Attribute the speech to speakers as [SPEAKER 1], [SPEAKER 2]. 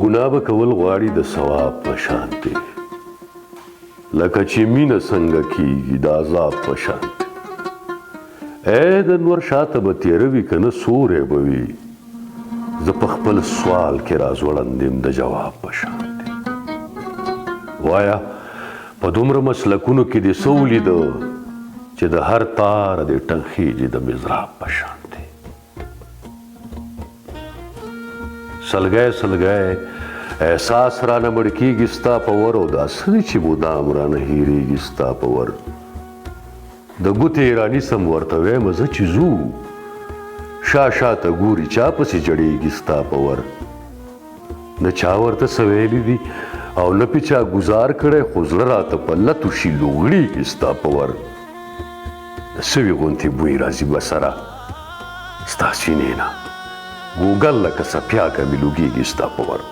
[SPEAKER 1] ګناه به کول غواړي د ثواب په شان دی لکه چې مینه څنګه کیږي د عذاب په شان دی ای د نور شاته به تیره وي که نه سوری به وي زه په خپل سوال کې راځوړند یم د جواب په شان دی وایه په دومره مسلکونو کې دې څه ولیده چې د هر تار دې ټنخېږي د مضراب په شان دی سلګی سلګی احساس رانه مړ کېږي ستا په ور او داسې دی چې مدام رانه هېرېږي ستا په ور د ګوتې ایراني سم ورته وایم زه چې ځو شا شاته ګوري چا پسې جړېږي ستا په ور نه چا ورته څه ویلي دي او نه پې چا ګزار کړی خو زړه راته په لتو شي لوغړېږي ستا په ور د سوي غوندې بوی راځي بسره ستا سینې نه ګوګل لکه څپیاکه مې لوګېږي ستا په ور